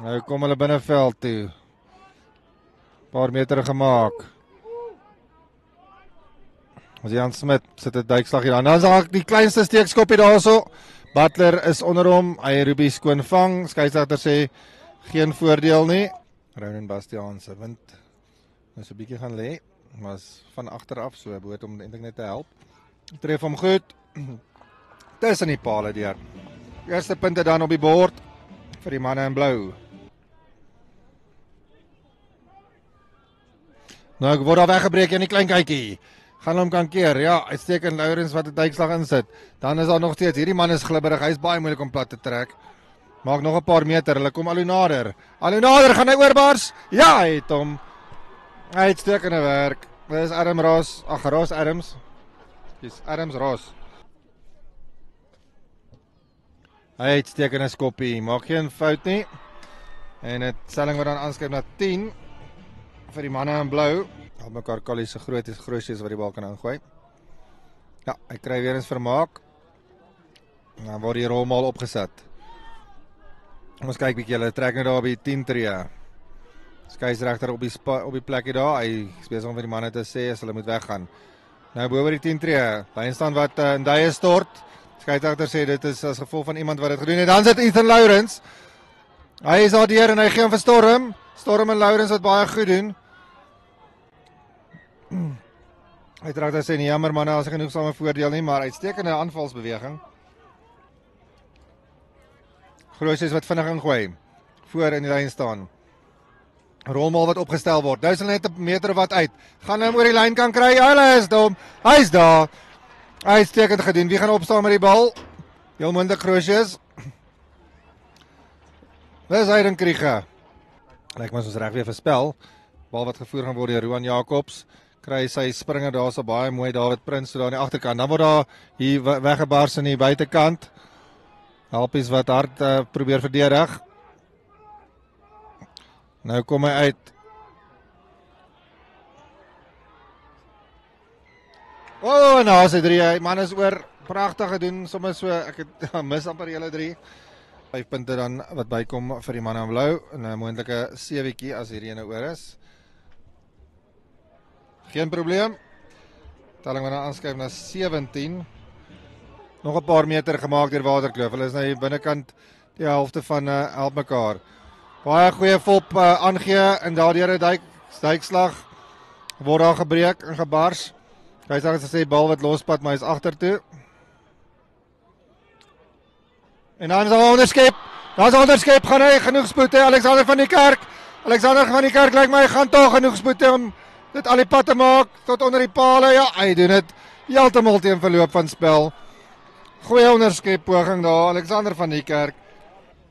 Nou kom hulle binneveld toe. Paar meter gemaak. As Jan Smit sit 'n duikslag hier aan. Dan is daar die kleinste steekskoppie daarso. Butler is onder hom. Hy roep die skoon vang. Skeieregter sê geen voordeel nie. Ronan Bastiaan se wind. Nou so 'n bietjie gaan lê, maar is van agter af, so behoort om eintlik net te help. Tref hom goed. Tussen die palle deur. Eerste punte dan op die bord vir die manne in blou. Nou ek word daar weggebreek in die klein kykie. Gaan hom kan keer. Ja, uitstekend Lourens wat 'n duikslag insit. Dan is daar nog steeds. Hierdie man is glibberig. Hy's baie moeilik om plat te trek. Maak nog 'n paar meter. Hulle kom al hoe nader. Al hoe nader gaan hy oorbars. Ja, hy het hom. Uitstekende werk. Dis Adam Ross. Ag, Ross Adams. Dis Adams Ross. Hy uitstekende skoppie. Maak geen fout nie. En dit stelling wat dan aanskryf na 10 vir die manne in blou. Al mekaar Collie se grootste wat die bal kan ingooi. Ja, hy kry weer eens vermaak. Dan word die rolmaal opgesit. Ons kyk bietjie, hulle trek nou daar op die 10 tree. Skeieregter op die plekkie daar. Hy is besig om vir die manne te sê as hulle moet weggaan. Nou bo oor die 10 tree. Byenstaan wat in duie stort. Skeieregter sê dit is as gevolg van iemand wat dit gedoen het. Dan sit Ethan Lourens. Hy is daar deur en hy gee hom vir Storm. Storm en Lourens wat baie goed doen. Uiteraard sê nie jammer manne as ek genoegsame voordeel nie, maar uitstekende aanvalsbeweging. Grootjes wat vinnig ingooi. Voor in die lyn staan. Rolmaal wat opgestel word. Nou is hulle net 'n meter wat uit. Gaan hom oor die lyn kan kry. Hulle is dom. Hy's daar. Uitstekend gedoen. Wie gaan opstaan met die bal? Heel moontlik Grootjes. Dis Aiden Kriege. Lyk my ons reg weer verspel. Bal wat gevoer gaan word deur Roan Jacobs. Kry sy springer daar so baie mooi David Prins so daar aan die agterkant. Dan word daar hier weggebars in die buitekant. Helpies wat hard probeer verdedig. Nou kom hy uit. Oh, nou is hy 3. Man is oor. Pragtig gedoen. Sommige so ek het mis amper die hele 3. 5 punte dan wat bykom vir die manne in blou en 'n moontlike sewetjie as hierdie ene oor is. Geen probleem. Telling wat dan aanskryf na 17. Nog 'n paar meter gemaak deur Waterkloof. Hulle is nou hier binnekant die helfte van help mekaar. Baie goeie volp aangee en daardeur 'n duikslag word daar gebreek en gebars. Hy sê as hy bal wat lospad, maar hy's agtertoe. En dan is daar 'n onderskep. Daar's 'n onderskep. Gaan hy genoeg spoed hê Alexander van die Kerk. Alexander van die Kerk lyk my gaan tog genoeg spoed hê om dit al die pad te maak tot onder die pale. Ja, hy doen dit heeltemal teen verloop van spel. Goeie onderskep poging daar, Alexander van die Kerk.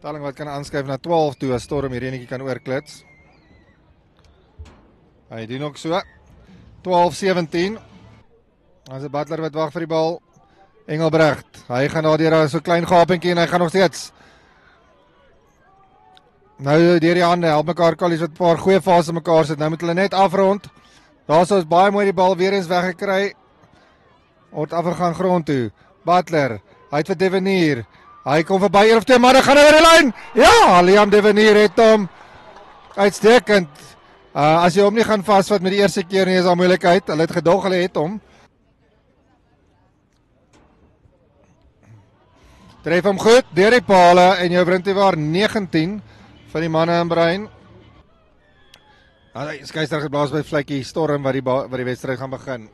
Telling wat kan aanskuif na 12 toe as Storm hierdie enetjie kan oorklits. Hy doen ook so. 12-17. As 'n Butler wat wag vir die bal. Engelbrecht. Hy gaan daar deur so klein gapentjie en hy gaan nog steeds. Nou deur die hande help mekaar Collies wat 'n paar goeie fases mekaar sit. Nou moet hulle net afrond. Daarso is baie mooi die bal weer eens weggekry. Word afgegaan grond toe. Butler. Hy het vir Devenier. Hy kom verby een of twee manne gaan oor die lyn. Ja, Liam Devenier het hom. Uitstekend. As jy hom nie gaan vasvat met die eerste keer nie is daar moeilikheid. Hulle het gedog hulle het hom. Tref hom goed deur die pale en jou bring dit waar 19 van die manne in Brein. Skeieregter geblaas by vlekkie Storm wat die wedstryd gaan begin.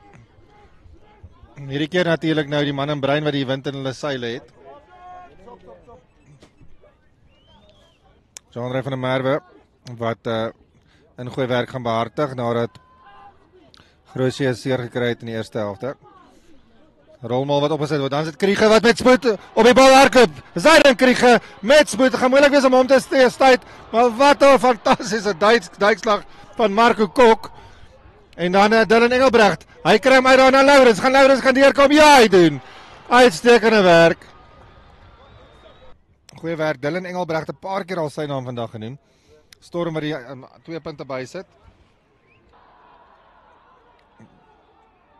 Hierdie keer natuurlik nou die manne in Brein wat die wind in hulle seile het. Jean-André van der Merwe wat ingooi werk gaan behartig nadat Grootse seer gekry het in die eerste helfte. Rolmaal wat opgesit word, dan sit Kriege wat met spoed op die bal hardloop. Aiden Kriege met spoed, gaan moeilik wees om hom te stuit, maar wat 'n fantastiese duikslag van Marco Kok. En dan Dylan Engelbrecht, hy kry hom uit daar na Lourens, gaan Lourens gaan deurkom, ja hy doen. Uitstekende werk. Goeie werk, Dylan Engelbrecht 'n paar keer al sy naam vandag genoem. Storm wat die 2 punte bysit.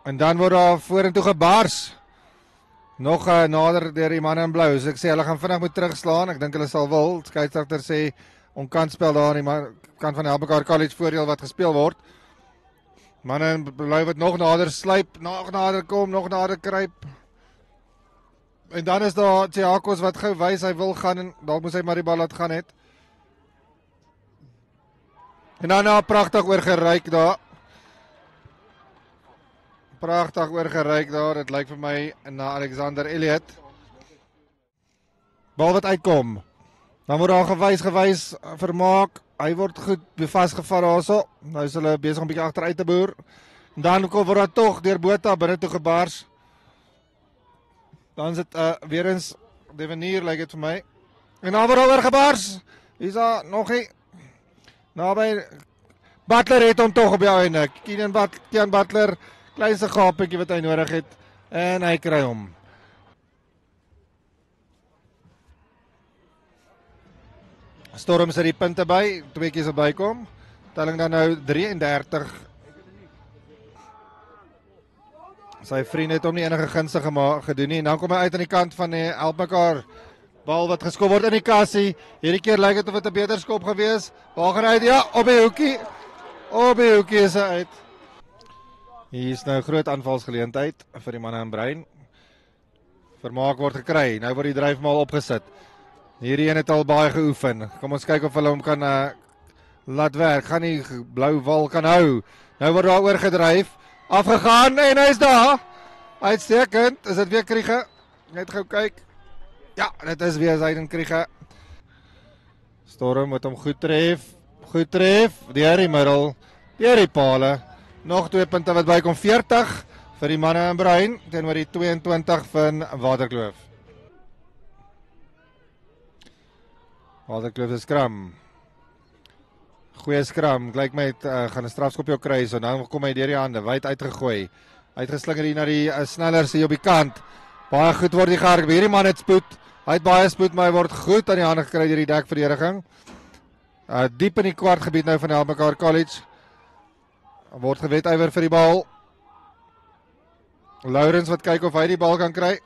En dan word daar vorentoe gebars. Nog nader deur die manne in blou. So ek sê hulle gaan vinnig moet terugslaan. Ek dink hulle sal wil. Skeieregter sê onkantspel daar aan die kant van die Helmekaar College voordeel wat gespeel word. Manne in blou wat nog nader sluip, nog nader kom, nog nader kruip. En dan is daar Tsiakos wat gou wys hy wil gaan en dalk moes hy maar die bal laat gaan het. En dan pragtig oorgeryk daar. Pragtig oorgeryk daar. Dit lyk vir my na Alexander Elliot. Bal wat uitkom. Dan word daar gewys Vermaak. Hy word goed vasgevat daarso. Nou is hulle besig om 'n bietjie agteruit te boer. En dan word daar tog deur Botha binne toe gebars. Dan is dit weer eens Devenier lyk dit vir my. En dan word daar oorgebars. Hier's daar nog nie. Naby Butler het hom tog op die einde. Kean Butler, kleinste gapetjie wat hy nodig het en hy kry hom. Storm sit die punte by, 2 keer se bykom. Telling dan nou 33. Sy vriend het hom nie enige gunste gedoen nie en dan kom hy uit aan die kant van die Helmekaar. Bal wat geskop word in die kassie. Hierdie keer lyk dit of dit 'n beter skop gewees. Waar gaan hy uit? Ja, op die hoekie. Op die hoekie is hy uit. Hier is nou 'n groot aanvalsgeleentheid vir die manne in Brein. Vermaak word gekry. Nou word die dryfmaal opgesit. Hierdie een het al baie geoefen. Kom ons kyk of hulle hom kan laat werk. Gaan die blou wal kan hou. Nou word daar oorgedryf. Afgegaan en hy is daar. Uitstekend. Is dit weer Kriege? Net gou kyk. Ja, dit is weer Zaiden Kriege. Storm moet hom goed tref. Goed tref. Deur die middel. Deur die pale. Nog 2 punte wat bykom. 40 vir die manne in Brein teenoor die 22 van Waterkloof. Waterkloof is skram. Goeie skram. Lyk my gaan 'n strafskop jou kry, so dan kom hy deur die hande, wyd uitgegooi. Uitgeslinger hier na die snellers hier op die kant. Baie goed word die gehardloop. Hierdie man het spoed. Hy het baie spoed, maar hy word goed aan die hande gekry deur die dekverdediging. Diep in die kwartgebied nou van Helmekaar College. Word gewetwywer vir die bal. Lourens wat kyk of hy die bal kan kry.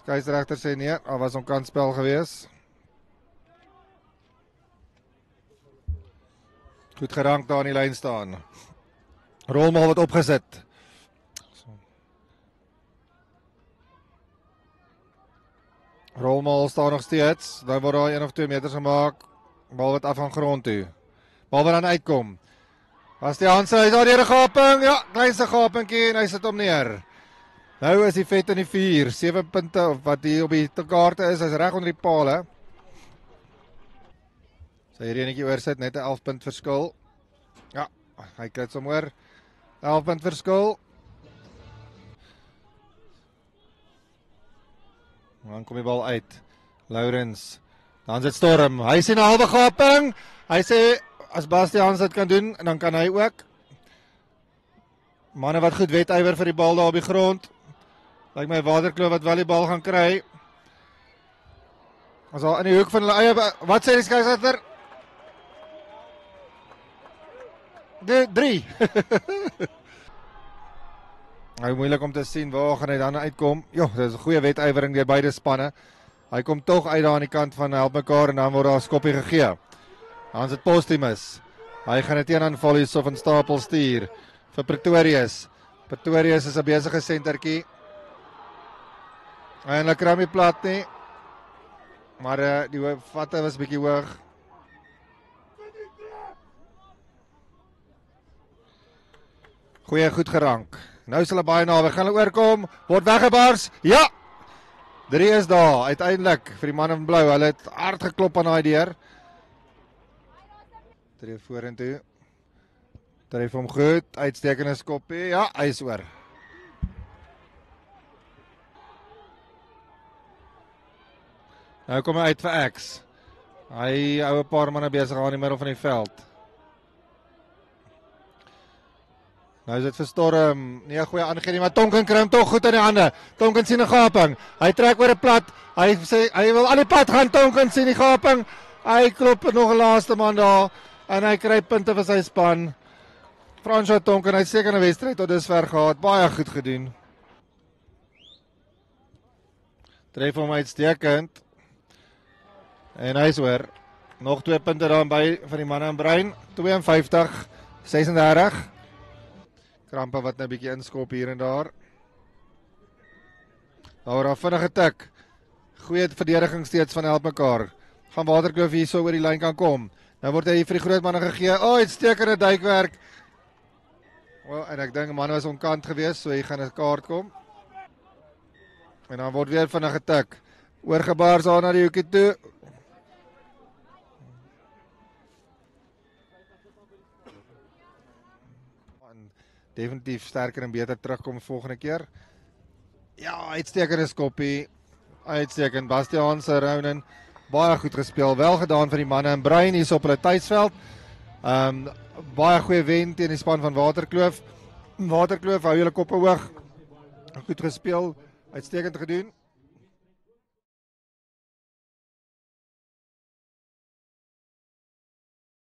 Skeieregter sê nee, daar was 'n kantspel gewees. Goed gerank daar in die lyn staan. Rolmaal wat opgesit. Rolmaal staan nog steeds. Dan word daar 1 of 2 meters gemaak. Bal wat af van grond toe. Bal wat dan uitkom. Was die Hanse, hy is daar deur 'n gaping. Ja, kleinste gapingkie en hy sit hom neer. Nou is die vet in die 4. 7 punte of wat hier op die kaarte is. Hy's reg onder die pale. Sy hierdie enetjie oorsit, net 'n 11 punt verskil. Ja, hy kry sommer 11 punt verskil. Dan kom die bal uit. Lourens. Dan sit Storm. Hy sien 'n halwe gaping. Hy sê as Bastiaans dit kan doen, dan kan hy ook. Manne wat goed wetywer vir die bal daar op die grond. Lyk my Waterkloof wat wel die bal gaan kry. As al in die hoek van hulle eie, wat sê die skeieregter? 3. Nou moeilik om te sien waar gaan hy dan uitkom. Ja, dit is 'n goeie wetywering deur beide spanne. Hy kom tog uit daar aan die kant van Helmekaar en dan word daar 'n skoppie gegee. Dan sit Postumus. Hy gaan dit teenaanval hierso van Stapel stuur vir Pretorius. Pretorius is 'n besige sentertjie. En hulle kry hom nie plat nie. Maar die vatte was bietjie hoog. Goeie, goed gerank. Nou is hulle baie naby. Gaan hulle oorkom? Word weggebars? Ja! 3 is daar, uiteindelik, vir die man in blou. Hulle het hard geklop aan daai deur. Tref vorentoe. Tref hom goed. Uitstekende skoppie. Ja, hy is oor. Nou kom hy uit vir X. Hy hou 'n paar manne besig aan die middel van die veld. Nou is dit vir Storm. Nie 'n goeie aangee nie, maar Tonken kry hom tog goed in die hande. Tonken sien 'n gaping. Hy trek oor 'n plat. Hy sê hy wil aan die pad gaan. Tonken sien die gaping. Hy klop nog 'n laaste man daar en hy kry punte vir sy span. François Tonken, hy seker 'n wedstryd tot dusver gehad. Baie goed gedoen. Tref hom uitstekend. En hy is oor. Nog 2 punte daarby vir die manne in Brein. 52-36. Krampe wat nou 'n bietjie inskop hier en daar. Daar vinnige tik. Goeie verdediging steeds van help mekaar. Gaan Waterkloof hier so oor die lyn kan kom. Nou word hy hier vir die groot manne gegee. Uitstekende duikwerk. En ek dink 'n man was onkant geweest, so hier gaan 'n kaart kom. En dan word weer vinnig getik. Oorgebaars aan na die hoekie toe. En definitief sterker en beter terugkom volgende keer. Ja, uitstekende skoppie. Uitstekend. Bastiaan se Rounen baie goed gespeel. Wel gedaan vir die manne in Brein hier op hulle tuisveld. Baie goeie wen teen die span van Waterkloof. Waterkloof hou julle koppe hoog. Goed gespeel. Uitstekend gedoen.